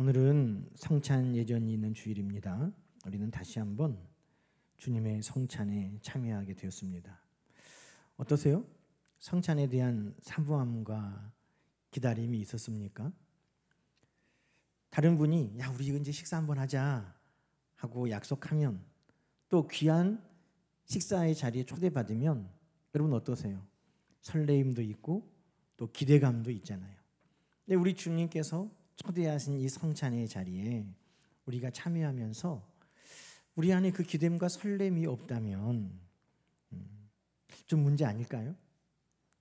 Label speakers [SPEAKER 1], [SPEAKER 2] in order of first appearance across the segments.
[SPEAKER 1] 오늘은 성찬 예전이 있는 주일입니다. 우리는 다시 한번 주님의 성찬에 참여하게 되었습니다. 어떠세요? 성찬에 대한 사모함과 기다림이 있었습니까? 다른 분이 야 우리 이제 식사 한번 하자 하고 약속하면 또 귀한 식사의 자리에 초대받으면 여러분 어떠세요? 설레임도 있고 또 기대감도 있잖아요. 근데 우리 주님께서 초대하신 이 성찬의 자리에 우리가 참여하면서 우리 안에 그 기대감과 설렘이 없다면 좀 문제 아닐까요?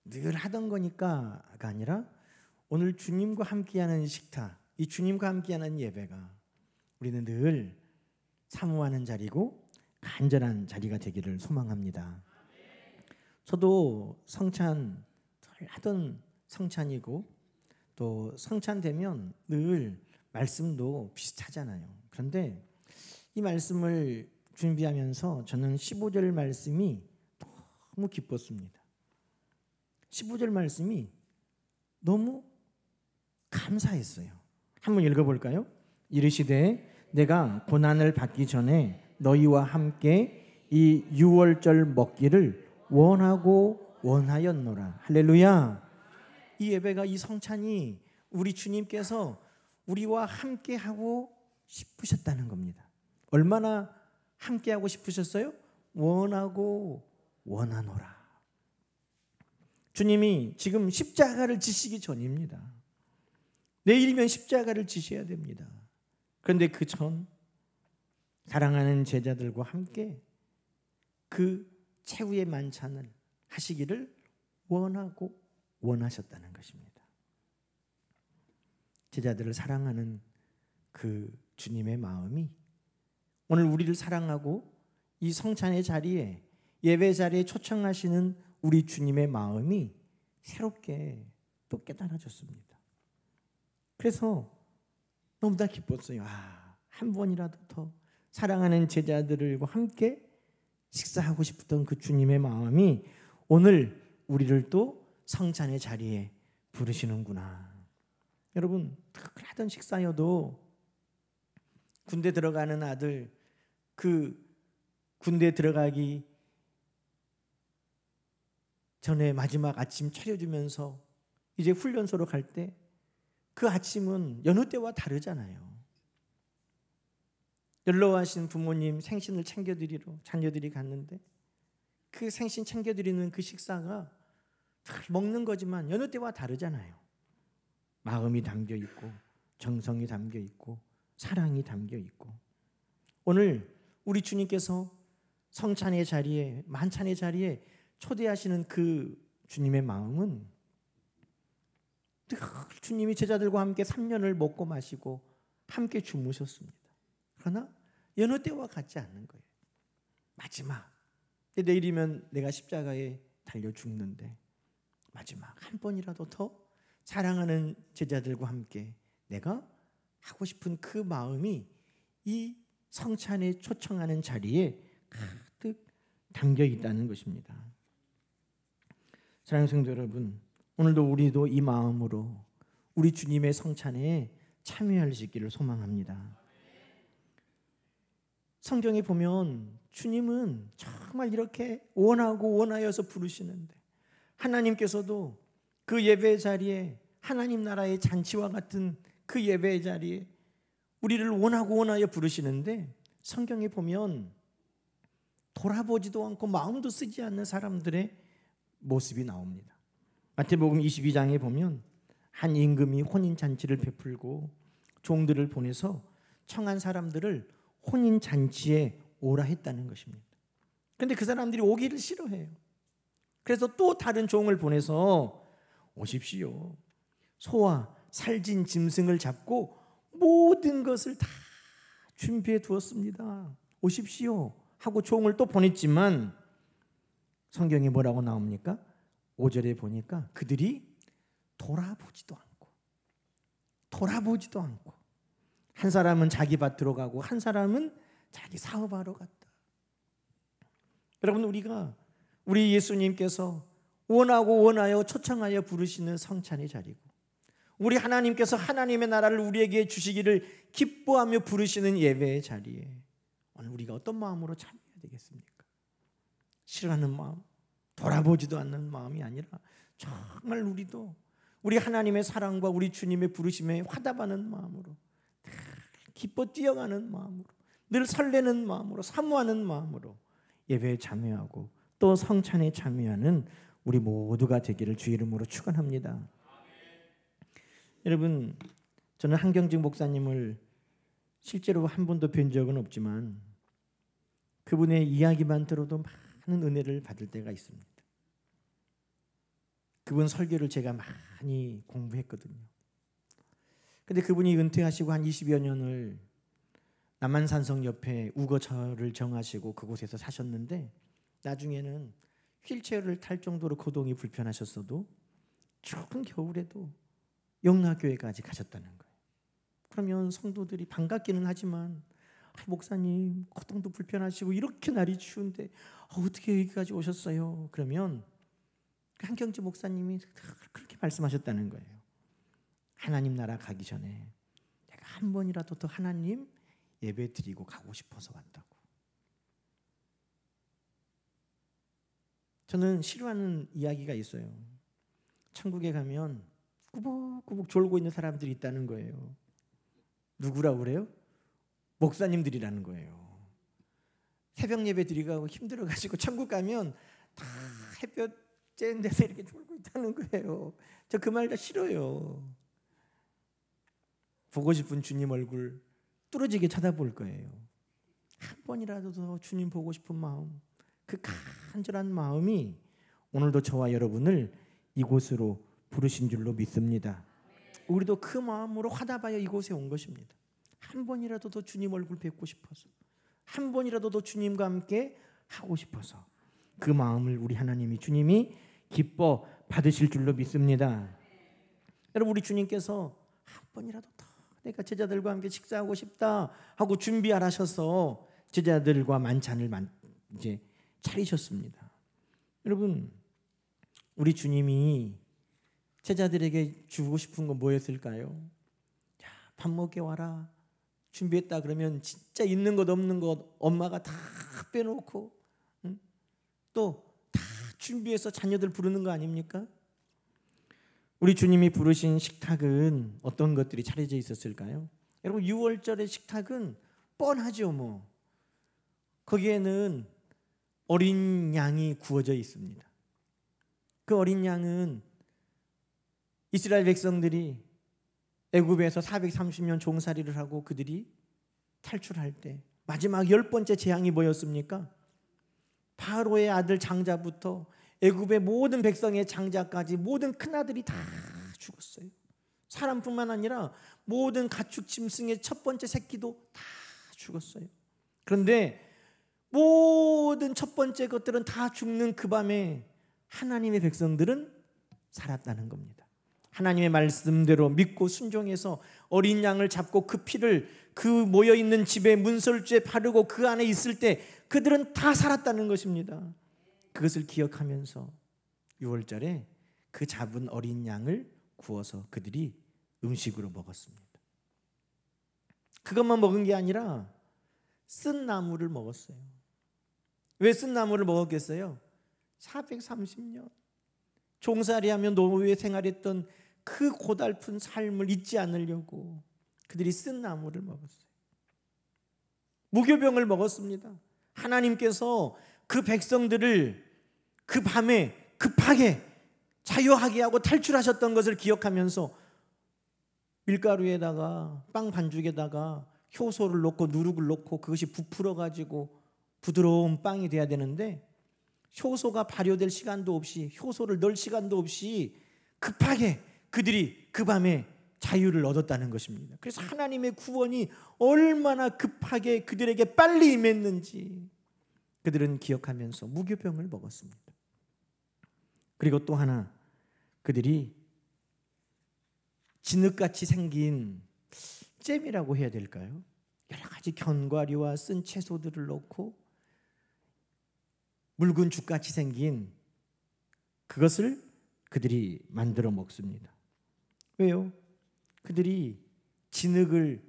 [SPEAKER 1] 늘 하던 거니까가 아니라 오늘 주님과 함께하는 식탁, 이 주님과 함께하는 예배가 우리는 늘 사모하는 자리고 간절한 자리가 되기를 소망합니다. 저도 성찬 하던 성찬이고 또 성찬 되면 늘 말씀도 비슷하잖아요. 그런데 이 말씀을 준비하면서 저는 15절 말씀이 너무 기뻤습니다. 15절 말씀이 너무 감사했어요. 한번 읽어볼까요? 이르시되 내가 고난을 받기 전에 너희와 함께 이 유월절 먹기를 원하고 원하였노라. 할렐루야. 이 예배가 이 성찬이 우리 주님께서 우리와 함께하고 싶으셨다는 겁니다. 얼마나 함께하고 싶으셨어요? 원하고 원하노라. 주님이 지금 십자가를 지시기 전입니다. 내일이면 십자가를 지셔야 됩니다. 그런데 그 전 사랑하는 제자들과 함께 그 최후의 만찬을 하시기를 원하고 원하셨다는 것입니다. 제자들을 사랑하는 그 주님의 마음이 오늘 우리를 사랑하고 이 성찬의 자리에 예배 자리에 초청하시는 우리 주님의 마음이 새롭게 또 깨달아졌습니다. 그래서 너무나 기뻤어요. 한 번이라도 더 사랑하는 제자들과 함께 식사하고 싶었던 그 주님의 마음이 오늘 우리를 또 성찬의 자리에 부르시는구나. 여러분 하던 식사여도 군대 들어가는 아들 그 군대 들어가기 전에 마지막 아침 차려주면서 이제 훈련소로 갈 때 그 아침은 여느 때와 다르잖아요. 연로하신 부모님 생신을 챙겨드리러 자녀들이 갔는데 그 생신 챙겨드리는 그 식사가 먹는 거지만 여느 때와 다르잖아요. 마음이 담겨 있고 정성이 담겨 있고 사랑이 담겨 있고 오늘 우리 주님께서 성찬의 자리에 만찬의 자리에 초대하시는 그 주님의 마음은 주님이 제자들과 함께 3년을 먹고 마시고 함께 주무셨습니다. 그러나 여느 때와 같지 않는 거예요. 마지막 내일이면 내가 십자가에 달려 죽는데 마지막 한 번이라도 더 사랑하는 제자들과 함께 내가 하고 싶은 그 마음이 이 성찬에 초청하는 자리에 가득 담겨 있다는 것입니다. 사랑하는 성도 여러분, 오늘도 우리도 이 마음으로 우리 주님의 성찬에 참여할 수 있기를 소망합니다. 성경에 보면 주님은 정말 이렇게 원하고 원하여서 부르시는데 하나님께서도 그 예배 자리에 하나님 나라의 잔치와 같은 그 예배 자리에 우리를 원하고 원하여 부르시는데 성경에 보면 돌아보지도 않고 마음도 쓰지 않는 사람들의 모습이 나옵니다. 마태복음 22장에 보면 한 임금이 혼인잔치를 베풀고 종들을 보내서 청한 사람들을 혼인잔치에 오라 했다는 것입니다. 그런데 그 사람들이 오기를 싫어해요. 그래서 또 다른 종을 보내서 오십시오. 소와 살진 짐승을 잡고 모든 것을 다 준비해 두었습니다. 오십시오 하고 종을 또 보냈지만 성경에 뭐라고 나옵니까? 5절에 보니까 그들이 돌아보지도 않고 한 사람은 자기 밭으로 가고 한 사람은 자기 사업하러 갔다. 여러분 우리 예수님께서 원하고 원하여 초청하여 부르시는 성찬의 자리고 우리 하나님께서 하나님의 나라를 우리에게 주시기를 기뻐하며 부르시는 예배의 자리에 오늘 우리가 어떤 마음으로 참여해야 되겠습니까? 싫어하는 마음, 돌아보지도 않는 마음이 아니라 정말 우리도 우리 하나님의 사랑과 우리 주님의 부르심에 화답하는 마음으로, 늘 기뻐 뛰어가는 마음으로, 늘 설레는 마음으로, 사모하는 마음으로 예배에 참여하고 또 성찬에 참여하는 우리 모두가 되기를 주 이름으로 축원합니다. 여러분, 저는 한경직 목사님을 실제로 한 번도 뵌 적은 없지만 그분의 이야기만 들어도 많은 은혜를 받을 때가 있습니다. 그분 설교를 제가 많이 공부했거든요. 근데 그분이 은퇴하시고 한 20여 년을 남한산성 옆에 우거처를 정하시고 그곳에서 사셨는데 나중에는 휠체어를 탈 정도로 거동이 불편하셨어도 추운 겨울에도 영락교회까지 가셨다는 거예요. 그러면 성도들이 반갑기는 하지만 목사님 거동도 불편하시고 이렇게 날이 추운데 어떻게 여기까지 오셨어요? 그러면 한경재 목사님이 그렇게 말씀하셨다는 거예요. 하나님 나라 가기 전에 내가 한 번이라도 더 하나님 예배 드리고 가고 싶어서 왔다고. 저는 싫어하는 이야기가 있어요. 천국에 가면 꾸벅꾸벅 졸고 있는 사람들이 있다는 거예요. 누구라고 그래요? 목사님들이라는 거예요. 새벽 예배 드리고 힘들어가지고 천국 가면 다 햇볕 쬐는 데서 이렇게 졸고 있다는 거예요. 저 그 말 다 싫어요. 보고 싶은 주님 얼굴 뚫어지게 쳐다볼 거예요. 한 번이라도 더 주님 보고 싶은 마음, 그 간절한 마음이 오늘도 저와 여러분을 이곳으로 부르신 줄로 믿습니다. 우리도 그 마음으로 화답하여 이곳에 온 것입니다. 한 번이라도 더 주님 얼굴 뵙고 싶어서, 한 번이라도 더 주님과 함께 하고 싶어서 그 마음을 우리 하나님이 주님이 기뻐 받으실 줄로 믿습니다. 여러분, 우리 주님께서 한 번이라도 더 내가 제자들과 함께 식사하고 싶다 하고 준비하셔서 제자들과 만찬을 이제 차리셨습니다. 여러분, 우리 주님이 제자들에게 주고 싶은 건 뭐였을까요? 자, 밥 먹게 와라. 준비했다 그러면 진짜 있는 것 없는 것 엄마가 다 빼놓고 또 다 준비해서 자녀들 부르는 거 아닙니까? 우리 주님이 부르신 식탁은 어떤 것들이 차려져 있었을까요? 여러분, 6월절의 식탁은 뻔하죠. 뭐 거기에는 어린 양이 구워져 있습니다. 그 어린 양은 이스라엘 백성들이 애굽에서 430년 종살이를 하고 그들이 탈출할 때 마지막 10번째 재앙이 뭐였습니까? 바로의 아들 장자부터 애굽의 모든 백성의 장자까지 모든 큰아들이 다 죽었어요. 사람뿐만 아니라 모든 가축 짐승의 첫 번째 새끼도 다 죽었어요. 그런데 모든 첫 번째 것들은 다 죽는 그 밤에 하나님의 백성들은 살았다는 겁니다. 하나님의 말씀대로 믿고 순종해서 어린 양을 잡고 그 피를 그 모여있는 집의 문설주에 바르고 그 안에 있을 때 그들은 다 살았다는 것입니다. 그것을 기억하면서 6월절에 그 잡은 어린 양을 구워서 그들이 음식으로 먹었습니다. 그것만 먹은 게 아니라 쓴 나물을 먹었어요. 왜 쓴 나물을 먹었겠어요? 430년 종살이하며 노예 생활했던 그 고달픈 삶을 잊지 않으려고 그들이 쓴 나물을 먹었어요. 무교병을 먹었습니다. 하나님께서 그 백성들을 그 밤에 급하게 자유하게 하고 탈출하셨던 것을 기억하면서 밀가루에다가 빵 반죽에다가 효소를 넣고 누룩을 넣고 그것이 부풀어 가지고 부드러운 빵이 돼야 되는데 효소가 발효될 시간도 없이 효소를 넣을 시간도 없이 급하게 그들이 그 밤에 자유를 얻었다는 것입니다. 그래서 하나님의 구원이 얼마나 급하게 그들에게 빨리 임했는지 그들은 기억하면서 무교병을 먹었습니다. 그리고 또 하나, 그들이 진흙같이 생긴 잼이라고 해야 될까요? 여러 가지 견과류와 쓴 채소들을 넣고 묽은 죽같이 생긴 그것을 그들이 만들어 먹습니다. 왜요? 그들이 진흙을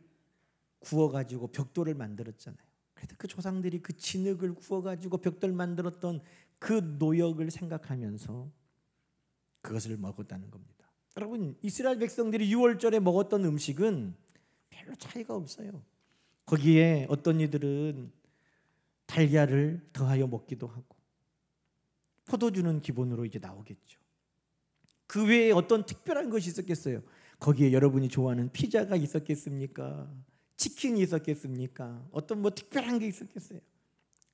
[SPEAKER 1] 구워가지고 벽돌을 만들었잖아요. 그래서 그 조상들이 그 진흙을 구워가지고 벽돌 만들었던 그 노역을 생각하면서 그것을 먹었다는 겁니다. 여러분, 이스라엘 백성들이 유월절에 먹었던 음식은 별로 차이가 없어요. 거기에 어떤 이들은 달걀을 더하여 먹기도 하고 포도주는 기본으로 이제 나오겠죠. 그 외에 어떤 특별한 것이 있었겠어요? 거기에 여러분이 좋아하는 피자가 있었겠습니까? 치킨이 있었겠습니까? 어떤 특별한 게 있었겠어요?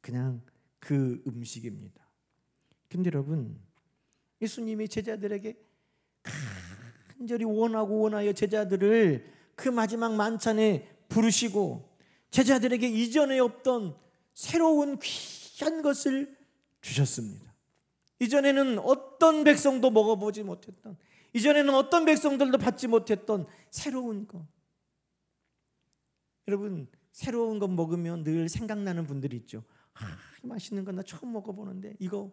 [SPEAKER 1] 그냥 그 음식입니다. 근데 여러분, 예수님이 제자들에게 간절히 원하여 제자들을 그 마지막 만찬에 부르시고 제자들에게 이전에 없던 새로운 귀한 것을 주셨습니다. 이전에는 어떤 백성도 먹어보지 못했던, 이전에는 어떤 백성들도 받지 못했던 새로운 것. 여러분, 새로운 것 먹으면 늘 생각나는 분들이 있죠. 맛있는 거 나 처음 먹어보는데 이거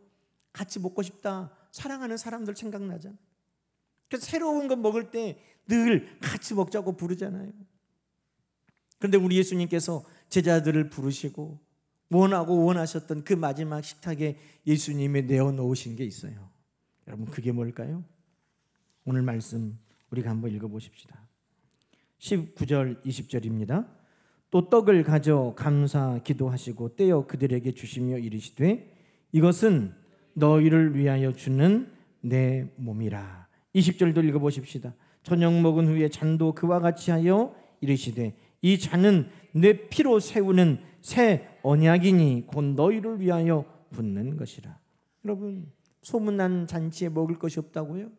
[SPEAKER 1] 같이 먹고 싶다. 사랑하는 사람들 생각나잖아요. 그래서 새로운 거 먹을 때 늘 같이 먹자고 부르잖아요. 그런데 우리 예수님께서 제자들을 부르시고 원하셨던 그 마지막 식탁에 예수님이 내어놓으신 게 있어요. 여러분, 그게 뭘까요? 오늘 말씀 우리가 한번 읽어보십시다. 19절 20절입니다. 또 떡을 가져 감사 기도하시고 떼어 그들에게 주시며 이르시되 이것은 너희를 위하여 주는 내 몸이라. 20절도 읽어보십시다. 저녁 먹은 후에 잔도 그와 같이 하여 이르시되 이 잔은 내 피로 세우는 새 언약이니 곧 너희를 위하여 붓는 것이라. 여러분, 소문난 잔치에 먹을 것이 없다고요?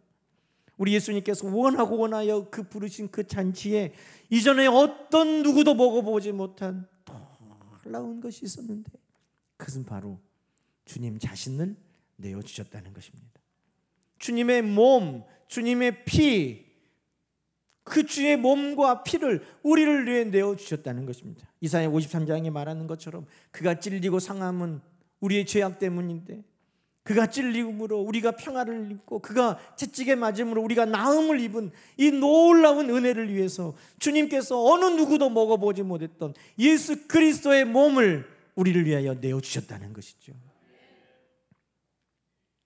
[SPEAKER 1] 우리 예수님께서 원하여 그 부르신 그 잔치에 이전에 어떤 누구도 먹어보지 못한 놀라운 것이 있었는데 그것은 바로 주님 자신을 내어주셨다는 것입니다. 주님의 몸, 주님의 피, 그 주의 몸과 피를 우리를 위해 내어주셨다는 것입니다. 이사야 53장에 말하는 것처럼 그가 찔리고 상함은 우리의 죄악 때문인데 그가 찔림으로 우리가 평화를 입고 그가 채찍에 맞음으로 우리가 나음을 입은 이 놀라운 은혜를 위해서 주님께서 어느 누구도 먹어보지 못했던 예수 그리스도의 몸을 우리를 위하여 내어주셨다는 것이죠.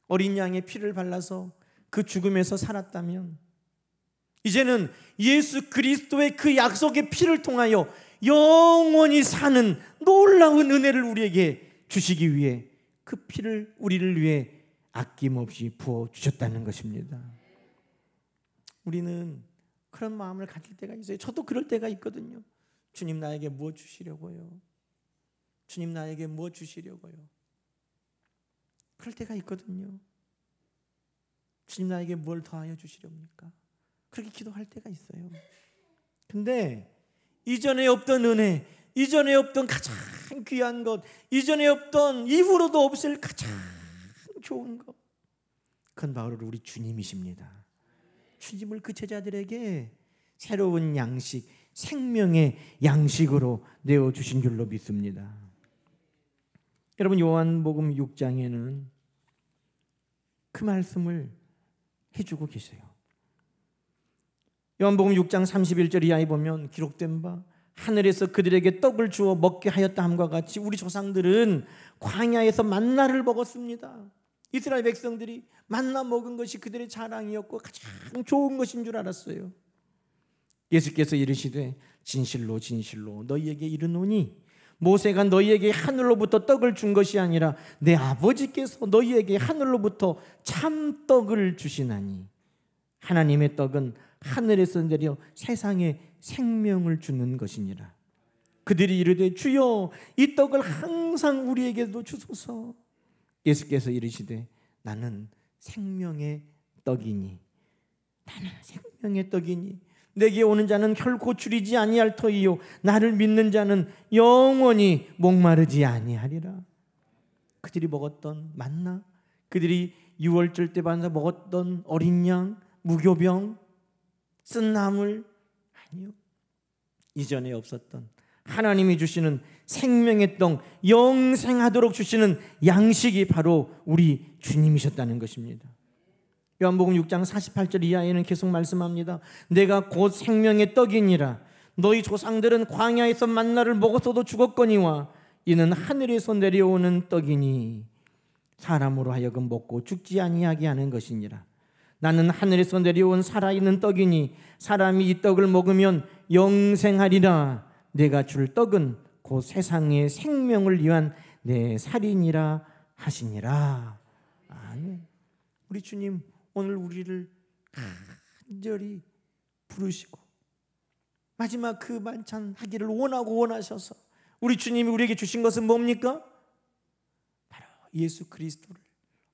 [SPEAKER 1] 어린 양의 피를 발라서 그 죽음에서 살았다면 이제는 예수 그리스도의 그 약속의 피를 통하여 영원히 사는 놀라운 은혜를 우리에게 주시기 위해 그 피를 우리를 위해 아낌없이 부어주셨다는 것입니다. 우리는 그런 마음을 가질 때가 있어요. 저도 그럴 때가 있거든요. 주님 나에게 무엇 주시려고요? 주님 나에게 무엇 주시려고요? 그럴 때가 있거든요. 주님 나에게 뭘 더하여 주시렵니까? 그렇게 기도할 때가 있어요. 근데 이전에 없던 은혜, 이전에 없던 가장 귀한 것, 이전에 없던 이후로도 없을 가장 좋은 것, 그건 바로 우리 주님이십니다. 주님을 그 제자들에게 새로운 양식, 생명의 양식으로 내어주신 줄로 믿습니다. 여러분, 요한복음 6장에는 그 말씀을 해주고 계세요. 요한복음 6장 31절 이하에 보면 기록된 바 하늘에서 그들에게 떡을 주어 먹게 하였다 함과 같이 우리 조상들은 광야에서 만나를 먹었습니다. 이스라엘 백성들이 만나 먹은 것이 그들의 자랑이었고 가장 좋은 것인 줄 알았어요. 예수께서 이르시되 진실로 진실로 너희에게 이르노니 모세가 너희에게 하늘로부터 떡을 준 것이 아니라 내 아버지께서 너희에게 하늘로부터 참떡을 주시나니 하나님의 떡은 하늘에서 내려 세상에 생명을 주는 것이니라. 그들이 이르되 주여 이 떡을 항상 우리에게도 주소서. 예수께서 이르시되 나는 생명의 떡이니 나는 생명의 떡이니 내게 오는 자는 결코 줄이지 아니할 터이요 나를 믿는 자는 영원히 목마르지 아니하리라. 그들이 먹었던 만나, 그들이 유월절 때 받아 먹었던 어린 양, 무교병, 쓴 나물, 아니요, 이전에 없었던 하나님이 주시는 생명의 떡, 영생하도록 주시는 양식이 바로 우리 주님이셨다는 것입니다. 요한복음 6장 48절 이하에는 계속 말씀합니다. 내가 곧 생명의 떡이니라. 너희 조상들은 광야에서 만나를 먹었어도 죽었거니와 이는 하늘에서 내려오는 떡이니 사람으로 하여금 먹고 죽지 아니하게 하는 것이니라. 나는 하늘에서 내려온 살아있는 떡이니 사람이 이 떡을 먹으면 영생하리라. 내가 줄 떡은 곧 세상의 생명을 위한 내 살이니라 하시니라. 아멘. 우리 주님 오늘 우리를 간절히 부르시고 마지막 그 만찬 하기를 원하고 원하셔서 우리 주님이 우리에게 주신 것은 뭡니까? 바로 예수 그리스도를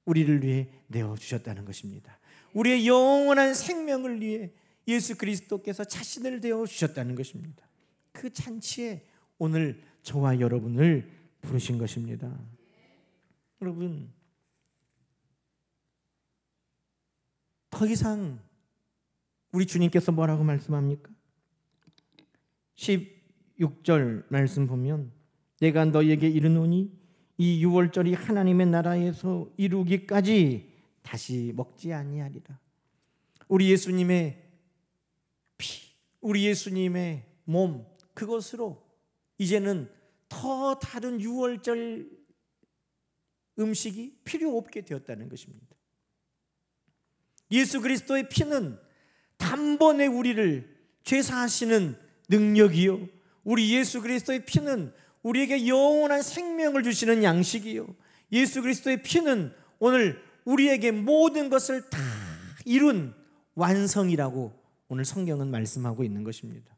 [SPEAKER 1] 우리를 위해 내어주셨다는 것입니다. 우리의 영원한 생명을 위해 예수 그리스도께서 자신을 내어주셨다는 것입니다. 그 잔치에 오늘 저와 여러분을 부르신 것입니다. 여러분, 더 이상 우리 주님께서 뭐라고 말씀합니까? 16절 말씀 보면 내가 너희에게 이르노니 이 유월절이 하나님의 나라에서 이루기까지 다시 먹지 아니하리라. 우리 예수님의 피, 우리 예수님의 몸, 그것으로 이제는 더 다른 유월절 음식이 필요 없게 되었다는 것입니다. 예수 그리스도의 피는 단번에 우리를 죄사하시는 능력이요, 우리 예수 그리스도의 피는 우리에게 영원한 생명을 주시는 양식이요, 예수 그리스도의 피는 오늘 우리에게 모든 것을 다 이룬 완성이라고 오늘 성경은 말씀하고 있는 것입니다.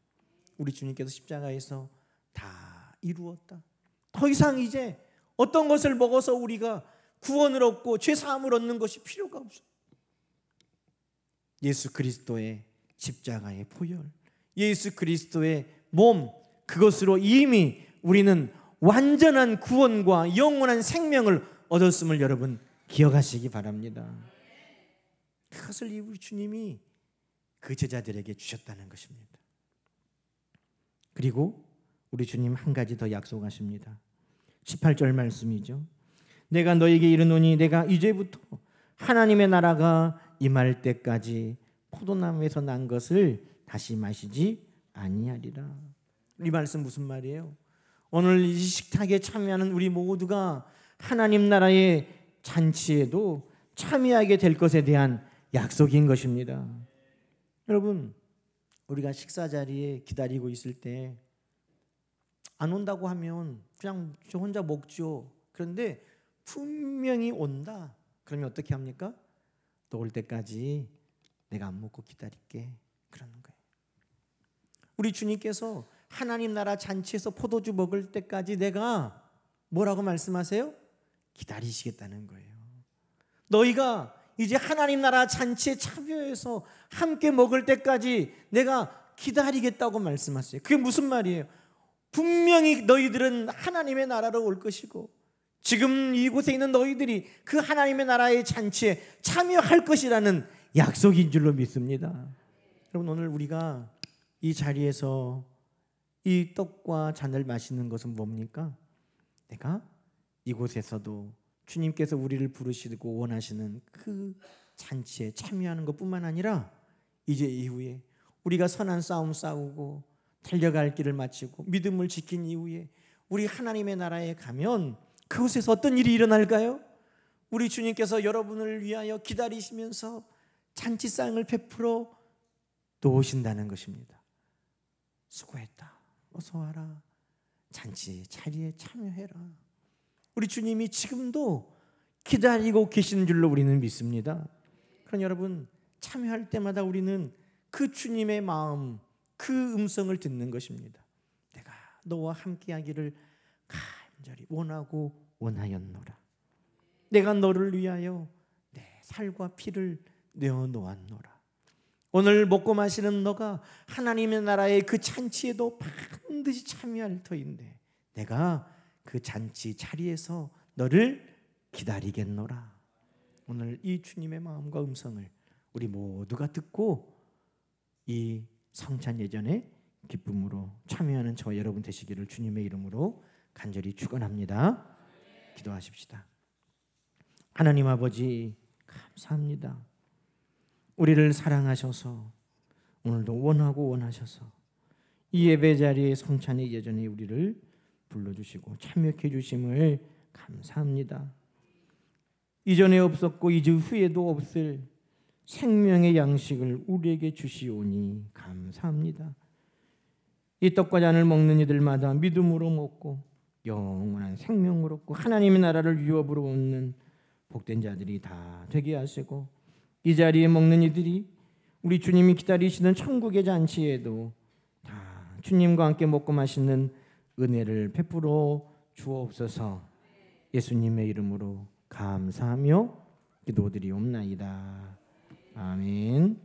[SPEAKER 1] 우리 주님께서 십자가에서 다 이루었다. 더 이상 이제 어떤 것을 먹어서 우리가 구원을 얻고 죄사함을 얻는 것이 필요가 없어요. 예수 그리스도의 십자가의 보혈, 예수 그리스도의 몸, 그것으로 이미 우리는 완전한 구원과 영원한 생명을 얻었음을 여러분 기억하시기 바랍니다. 그것을 우리 주님이 그 제자들에게 주셨다는 것입니다. 그리고 우리 주님 한 가지 더 약속하십니다. 18절 말씀이죠. 내가 너에게 이르노니 내가 이제부터 하나님의 나라가 임할 때까지 포도나무에서 난 것을 다시 마시지 아니하리라. 이 말씀 무슨 말이에요? 오늘 이 식탁에 참여하는 우리 모두가 하나님 나라의 잔치에도 참여하게 될 것에 대한 약속인 것입니다. 여러분, 우리가 식사 자리에 기다리고 있을 때 안 온다고 하면 그냥 저 혼자 먹죠. 그런데 분명히 온다. 그러면 어떻게 합니까? 너 올 때까지 내가 안 먹고 기다릴게. 그러는 거예요. 우리 주님께서 하나님 나라 잔치에서 포도주 먹을 때까지 내가 뭐라고 말씀하세요? 기다리시겠다는 거예요. 너희가 이제 하나님 나라 잔치에 참여해서 함께 먹을 때까지 내가 기다리겠다고 말씀하세요. 그게 무슨 말이에요? 분명히 너희들은 하나님의 나라로 올 것이고 지금 이곳에 있는 너희들이 그 하나님의 나라의 잔치에 참여할 것이라는 약속인 줄로 믿습니다. 여러분, 오늘 우리가 이 자리에서 이 떡과 잔을 마시는 것은 뭡니까? 내가 이곳에서도 주님께서 우리를 부르시고 원하시는 그 잔치에 참여하는 것뿐만 아니라 이제 이후에 우리가 선한 싸움 싸우고 달려갈 길을 마치고 믿음을 지킨 이후에 우리 하나님의 나라에 가면 그곳에서 어떤 일이 일어날까요? 우리 주님께서 여러분을 위하여 기다리시면서 잔치상을 베풀어 놓으신다는 것입니다. 수고했다. 어서 와라. 잔치 자리에 참여해라. 우리 주님이 지금도 기다리고 계시는 줄로 우리는 믿습니다. 그럼 여러분, 참여할 때마다 우리는 그 주님의 마음, 그 음성을 듣는 것입니다. 내가 너와 함께하기를 간절히 원하고 원하였노라. 내가 너를 위하여 내 살과 피를 내어 놓았노라. 오늘 먹고 마시는 너가 하나님의 나라의 그 잔치에도 반드시 참여할 터인데 내가 그 잔치 자리에서 너를 기다리겠노라. 오늘 이 주님의 마음과 음성을 우리 모두가 듣고 이 성찬 예전에 기쁨으로 참여하는 저와 여러분 되시기를 주님의 이름으로 간절히 축원합니다. 기도하십시다. 하나님 아버지, 감사합니다. 우리를 사랑하셔서 오늘도 원하셔서 이 예배 자리에 성찬의 예전에 우리를 불러주시고 참여해 주심을 감사합니다. 이전에 없었고 이제 후에도 없을 생명의 양식을 우리에게 주시오니 감사합니다. 이 떡과 잔을 먹는 이들마다 믿음으로 먹고 영원한 생명으로 얻고 하나님의 나라를 유업으로 얻는 복된 자들이 다 되게 하시고 이 자리에 먹는 이들이 우리 주님이 기다리시는 천국의 잔치에도 다 주님과 함께 먹고 마시는 은혜를 베풀어 주옵소서. 예수님의 이름으로 감사하며 기도드리옵나이다. 아멘.